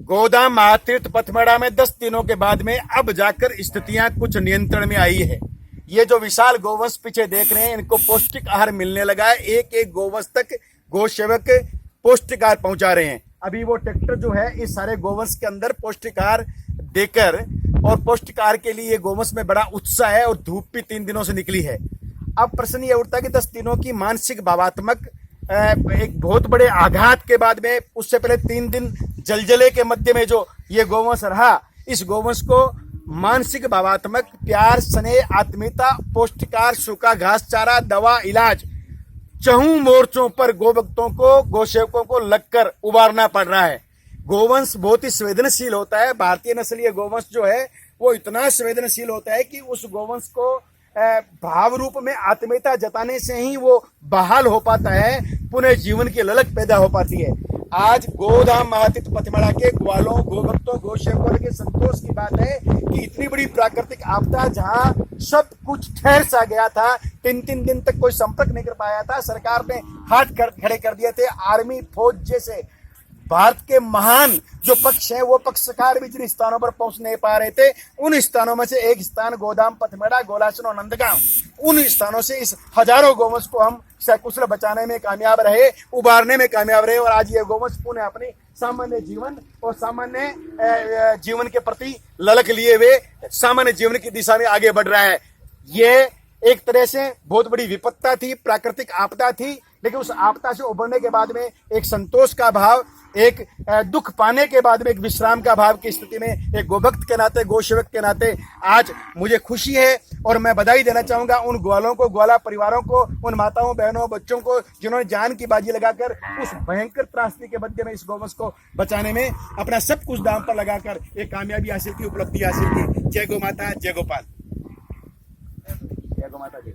गोदाम महातीर्थ पथमड़ा में 10 दिनों के बाद में अब जाकर स्थितियां कुछ नियंत्रण में आई है। ये जो विशाल गोवंश पीछे देख रहे हैं, इनको पौष्टिक आहार मिलने लगा है। एक एक गोवंश तक गौ सेवक पौष्टिक आहार पहुंचा रहे हैं। अभी वो ट्रैक्टर जो है इस सारे गोवंश के अंदर पौष्टिक आहार देकर, और पौष्टिक आहार के लिए गोवंश में बड़ा उत्साह है और धूप भी 3 दिनों से निकली है। अब प्रश्न ये उठता है कि 10 दिनों की मानसिक भावात्मक एक बहुत बड़े आघात के बाद में, उससे पहले 3 दिन जलजले के मध्य में जो ये गोवंश रहा, इस गोवंश को मानसिक भावात्मक प्यार, स्नेह, आत्मीयता, पौष्टिकार, सूखा घास चारा, दवा, इलाज, चहुं मोर्चों पर गोभक्तों को, गोसेवकों को लगकर उबारना पड़ रहा है। गोवंश बहुत ही संवेदनशील होता है। भारतीय नस्लीय गोवंश जो है वो इतना संवेदनशील होता है कि उस गोवंश को भाव रूप में आत्मीयता जताने से ही वो बहाल हो पाता है, पुनः जीवन की ललक पैदा हो पाती है। आज गोधाम महातीर्थ पथमड़ा के ग्वालों, गोभक्तों, गोसेवकों के संतोष की बात है कि इतनी बड़ी प्राकृतिक आपदा, जहां सब कुछ ठहर सा गया था, 3 दिन तक कोई संपर्क नहीं कर पाया था, सरकार ने हाथ खड़े कर दिए थे। आर्मी, फौज जैसे भारत के महान जो पक्ष है, वो पक्षकार भी जिन स्थानों पर पहुंच नहीं पा रहे थे, उन स्थानों में से एक स्थान गोदाम पथमड़ा, गोलासन और नंदगांव, उन स्थानों से इस हजारों गोवंश को हम सकुशल बचाने में कामयाब रहे, उबारने में कामयाब रहे। और आज ये गोवंश पुनः अपनी सामान्य जीवन और सामान्य जीवन के प्रति ललक लिए हुए सामान्य जीवन की दिशा में आगे बढ़ रहा है। ये एक तरह से बहुत बड़ी विपत्ता थी, प्राकृतिक आपदा थी, लेकिन उस आपदा से उभरने के बाद में एक संतोष का भाव, एक दुख पाने के बाद में एक विश्राम का भाव की स्थिति में, एक गोभक्त के नाते, गोसेवक के नाते आज मुझे खुशी है। और मैं बधाई देना चाहूंगा उन ग्वालों को, ग्वाला परिवारों को, उन माताओं, बहनों, बच्चों को, जिन्होंने जान की बाजी लगाकर उस भयंकर त्रासदी के मध्य में इस गोवंश को बचाने में अपना सब कुछ दांव पर लगाकर एक कामयाबी हासिल की, उपलब्धि हासिल की। जय गौ माता, जय गोपाल, जय गौ माता, जय।